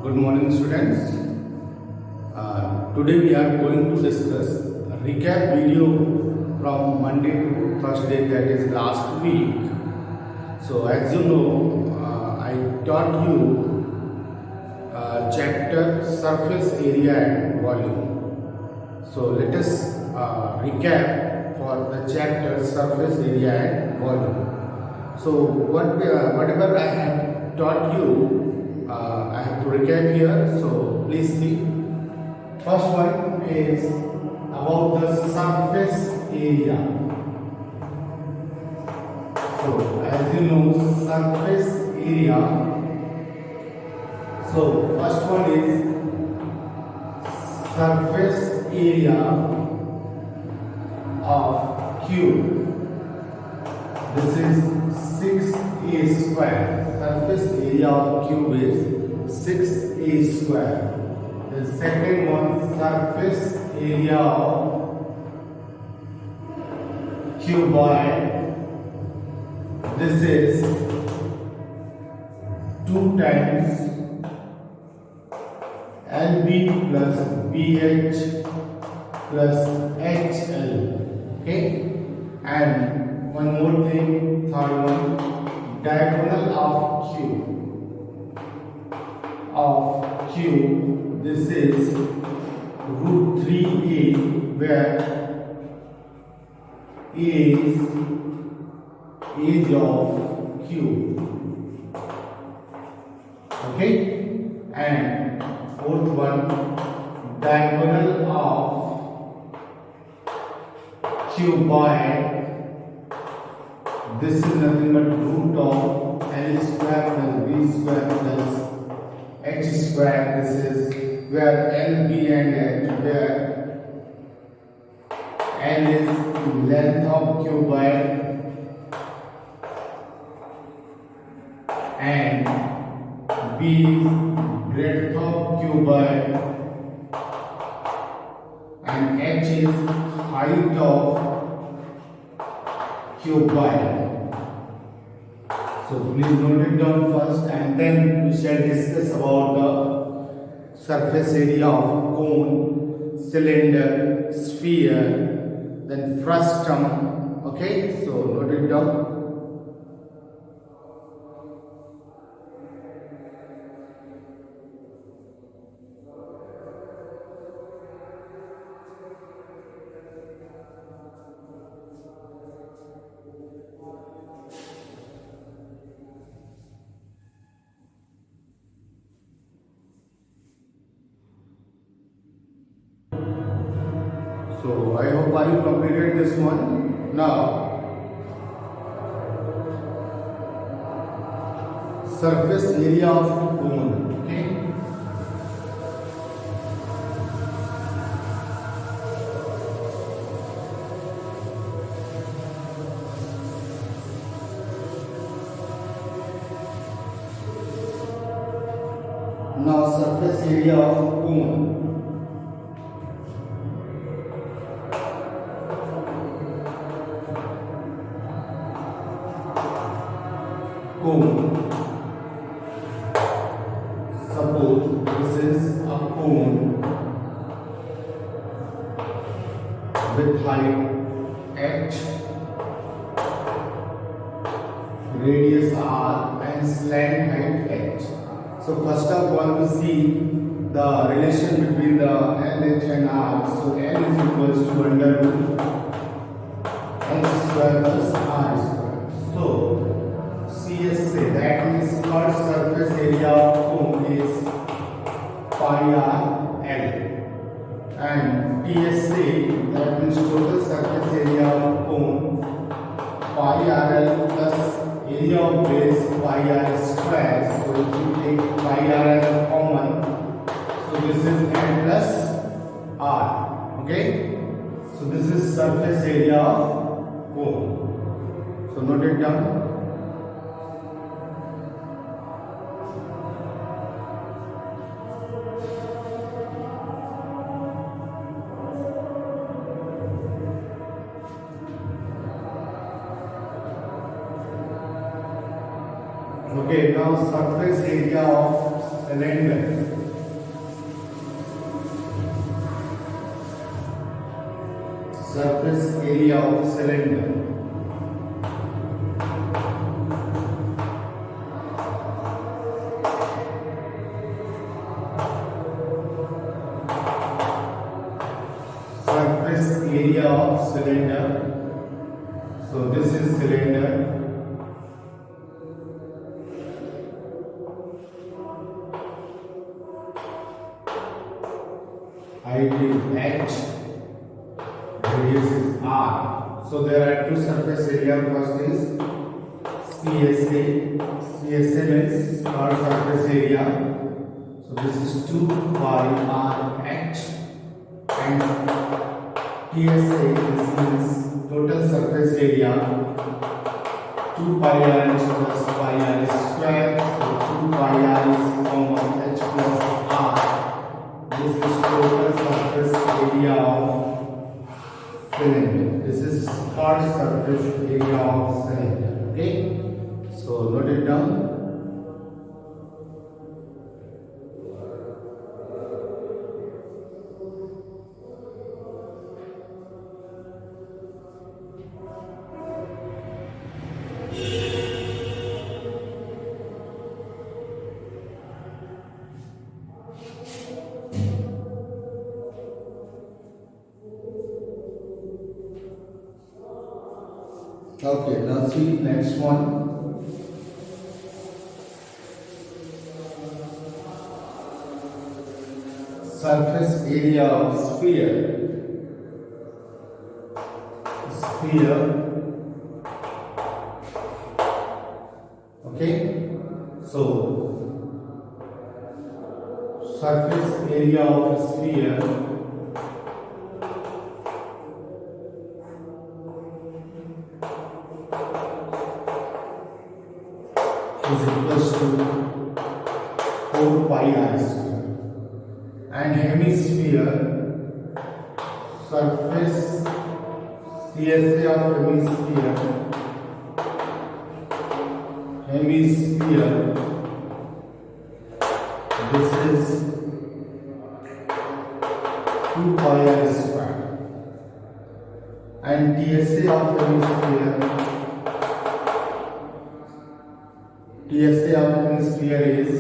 Good morning, students. Today we are going to discuss a recap video from Monday to Thursday, that is last week. So, as you know, I taught you chapter surface area and volume. So, let us recap for the chapter surface area and volume. So, whatever I have taught you, I have to recap here, so please see. First one is about the surface area. So, as you know, surface area. So, first one is surface area of cube. This is 6a square. Surface area of cube is 6a square. The second one, surface area of cuboid. This is 2 times LB plus BH plus HL. Okay, and one more thing, third one, diagonal of cube. This is root 3a, where a is edge of cube. Okay, and fourth one, diagonal of cuboid. This is nothing but root of L square plus B square plus H square. This is where L, B and H, where L is length of cuboid and B is breadth of cuboid and H is height of cuboid. So please note it down first, and then we shall discuss about the surface area of cone, cylinder, sphere, then frustum. Okay, so note it down. So I hope you completed this one. Now, surface area of cone. Okay. Now, surface area of cone. Suppose this is a cone with height h, radius r and slant height h. So first of all we see the relation between the L, h and r. So L is equals to under root h square plus r square. So CSA, that means first surface area of cone is pi r L, and TSA, that means total surface area of cone, pi r L plus area of base pi r square. So if you take pi r L common, so this is L plus r. Okay, so this is surface area of cone. So note it down. Okay, now surface area of cylinder. Surface area of cylinder. Surface area of cylinder. So this is cylinder. Height is h, radius is r. So there are two surface area. First is CSA. CSA means curved surface area. So this is 2 pi r h, and TSA, this means total surface area, 2 pi r h plus pi r square. So 2 pi r is common, h plus r. This is total surface area of cylinder. This is curved surface area of cylinder. Okay, so note it down. Okay, now see next one. Surface area of sphere. Sphere. Okay, so surface area of sphere is equals to 4 pi r square. And hemisphere, surface CSA of hemisphere, this is 2 pi r square. And TSA of hemisphere is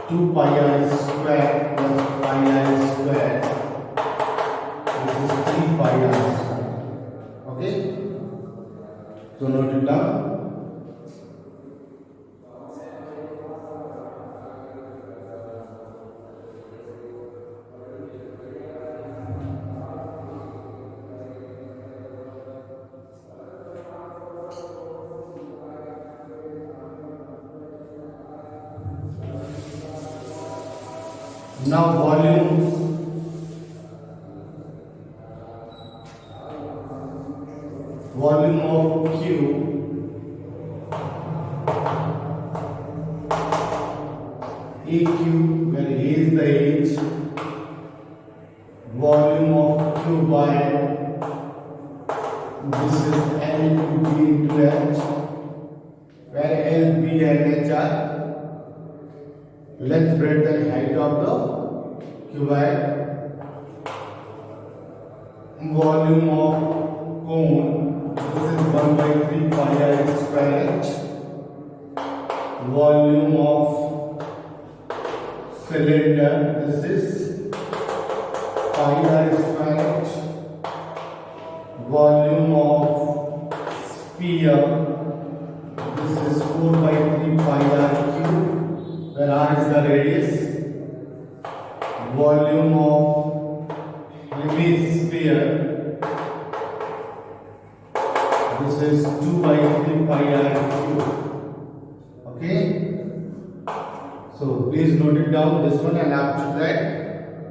2 pi r square plus pi r square. This is 3 pi r square. Okay, so note it down. Now volumes. Volume of Q AQ, where A is the H. Volume of Q by, this is L into B into H, where L, B and H are length, breadth and height of the cuboid. Volume of cone, this is 1 by 3 pi r square h. Volume of cylinder, this is pi r square h. Volume of sphere, this is 4 by 3 pi r cube, where r is the radius. Volume of hemisphere, this is 2 by 3 pi r cube. Okay, so please note it down, this one, and after that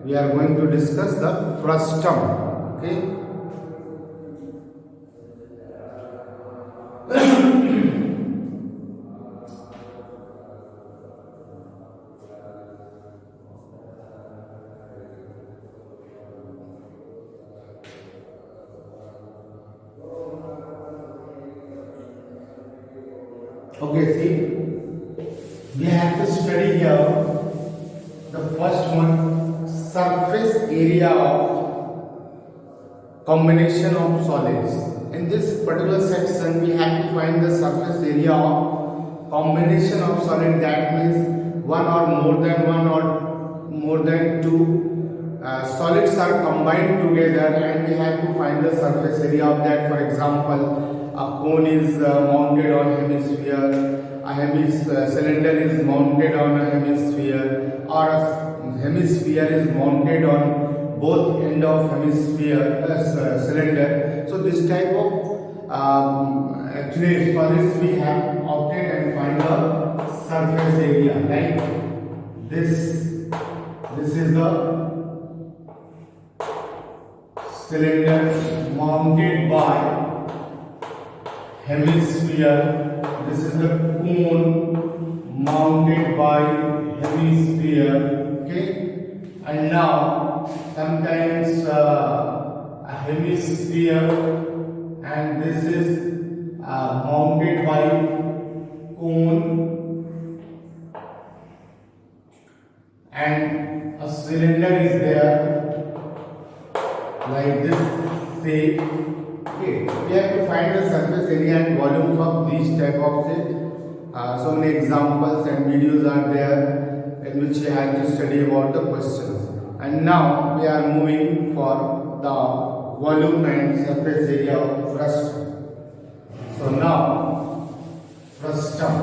we are going to discuss the frustum. Okay, okay, see, we have to study here the first one, surface area of combination of solids. In this particular section, we have to find the surface area of combination of solid. That means one or more than one or more than two solids are combined together, and we have to find the surface area of that. For example, a cone is mounted on hemisphere, a cylinder is mounted on a hemisphere, or a hemisphere is mounted on both end of hemisphere cylinder. So this type of actually for this we have opted and find the surface area. Like this is the cylinder mounted by hemisphere. This is the cone mounted by hemisphere. Okay, and now sometimes a hemisphere, and this is mounted by cone, and a cylinder is there like this shape. Okay, we have to find the surface area and volumes of these type of shape. So many examples and videos are there in which you have to study about the questions. And now we are moving for the volume and surface area of frustum. So now frustum.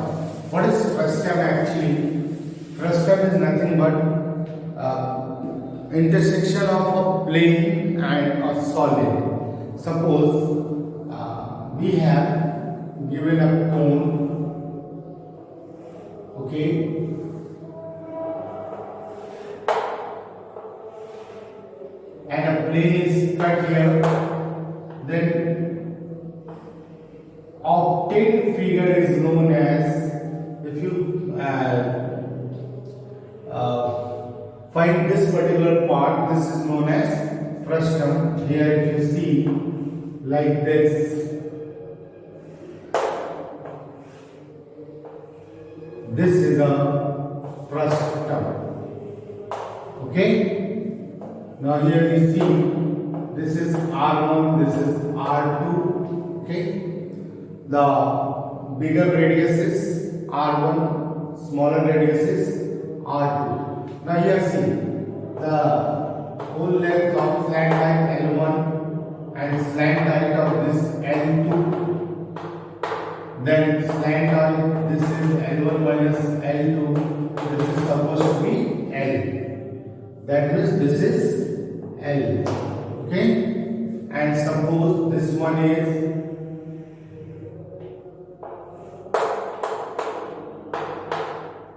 What is frustum actually? Frustum is nothing but intersection of a plane and a solid. Suppose we have given a cone, okay, and a plane is cut here, then obtained figure is known as, if you find this particular part, this is known as frustum. Here if you see like this is a frustum. Okay, now here you see this is R1, this is R2. Okay, the bigger radius is R1, smaller radius is R2. Now here see the whole length of slant height L1 and slant height of this L2. Then slant height, this is L1 minus L2. This is supposed to be L. That means this is L. Okay? And suppose this one is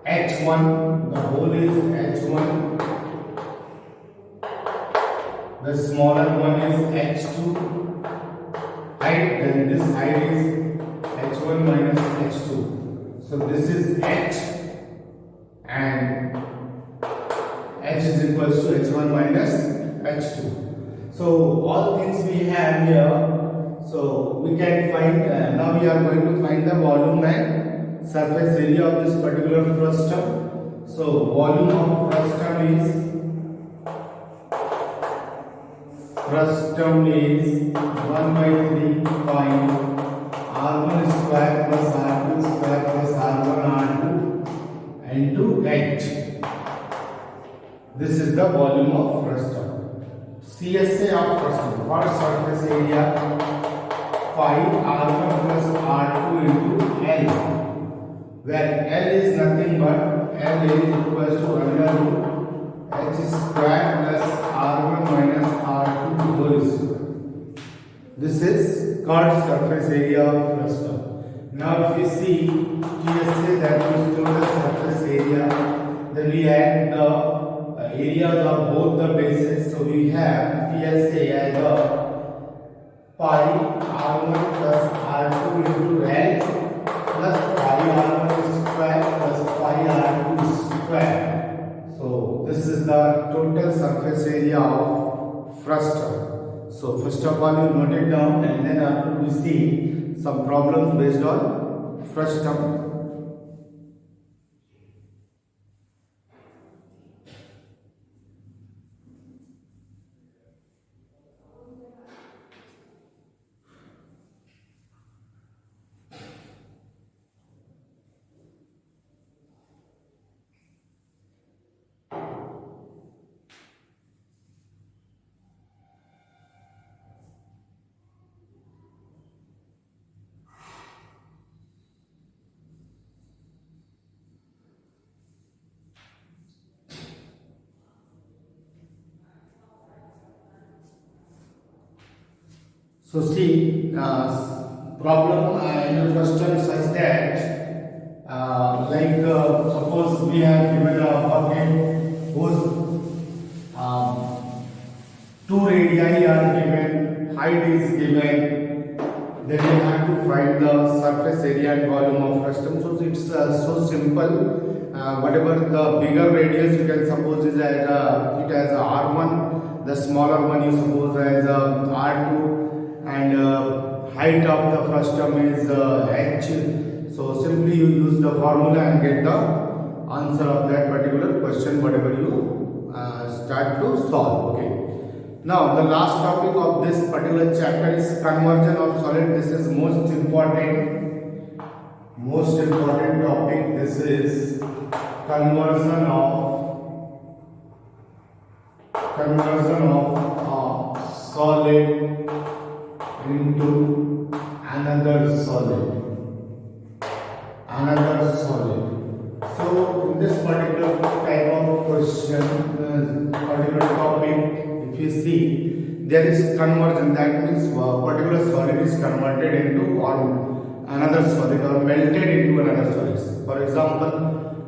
H1, the whole is H1. The smaller one is H2 height, then this height is H1 minus H2. So this is H, and H is equals to H1 minus H2. So all things we have here, so we can find, now we are going to find the volume and surface area of this particular frustum. So volume of frustum is 1 by 3 pi R1 square plus R2 square plus R1 R2 into H. This is the volume of frustum. CSA of frustum, what surface area? Pi R1 plus R2 into L, where L is nothing but L is equals to under root H square plus R1 minus R2 whole square. This is called surface area of frustum. Now if you see TSA, that is total surface area, then we add the areas of both the bases. So we have TSA as a pi R1 plus R2 into L plus pi R1 square plus pi R2 square. So this is the total surface area of frustum. So first of all you note it down, and then after we see some problems based on frustum. So see, problem in the first term such that suppose we have given a bucket whose two radii are given, height is given, then you have to find the surface area and volume of frustum. So it's so simple. Whatever the bigger radius you can suppose is it has a R1, the smaller one you suppose as a R2, and height of the frustum is H. So simply you use the formula and get the answer of that particular question, whatever you start to solve. Okay. Now the last topic of this particular chapter is conversion of solid. This is most important topic. This is conversion of solid into another solid. So in this particular type of question, particular topic, if you see, there is conversion. That means particular solid is converted into or another solid or melted into another solid. For example,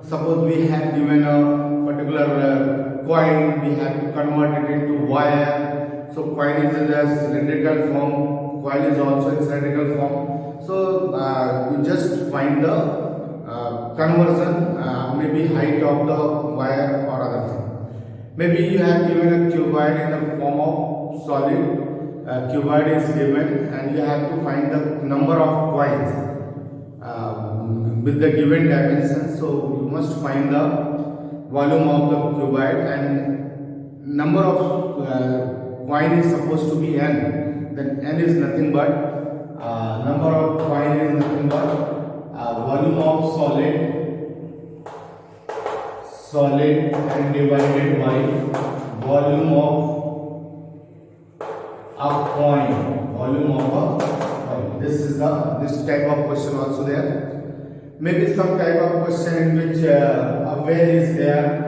suppose we have given a particular coin, we have to convert it into wire. So coin is in a cylindrical form, coil is also in cylindrical form. So you just find the conversion, maybe height of the wire or other thing. Maybe you have given a cuboid in the form of solid. Cuboid is given, and you have to find the number of coins with the given dimensions. So you must find the volume of the cuboid, and number of coin is supposed to be n. Then n is nothing but number of coin is nothing but volume of solid and divided by volume of a coin. This type of question also there. Maybe some type of question in which a well is there.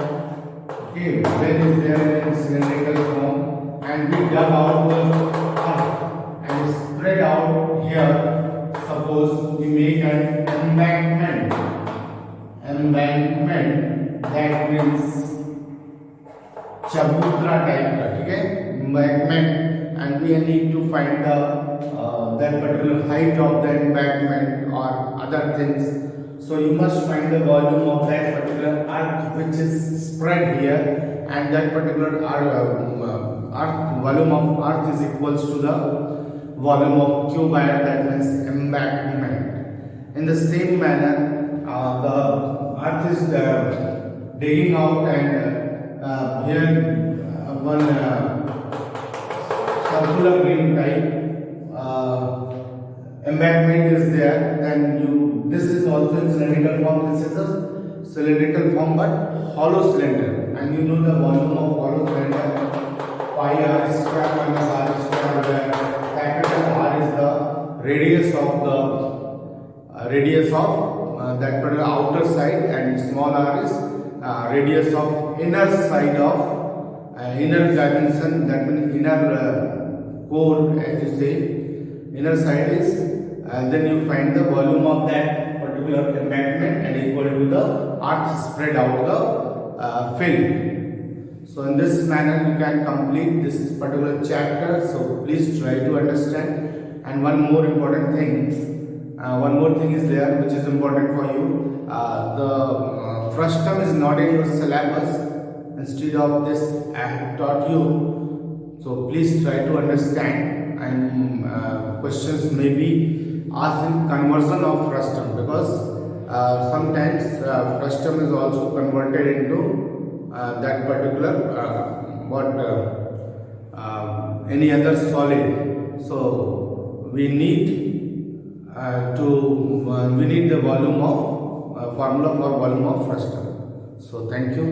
Okay, well is there in cylindrical form, and we dug out the earth and spread out here. Suppose we make an embankment. That means chabudra type, okay? Embankment, and we need to find that particular height of the embankment or other things. So you must find the volume of that particular earth which is spread here, and that particular volume of earth is equals to the volume of cuboid, that means embankment. In the same manner, the earth is digging out, and here one circular ring type embankment is there. Then this is also in cylindrical form. This is a cylindrical form but hollow cylinder, and you know the volume of hollow cylinder, pi r square minus r square, where capital R is the radius of that particular outer side, and small r is radius of inner side of inner dimension, that means inner core, as you say, inner side is, then you find the volume of that particular embankment and equal to the earth spread out the field. So in this manner you can complete this particular chapter. So please try to understand. And one more thing is there which is important for you. The frustum is not in your syllabus. Instead of this, I have taught you. So please try to understand, and questions may be asked in conversion of frustum, because sometimes frustum is also converted into that particular any other solid. So we need the volume of formula for volume of frustum. So thank you.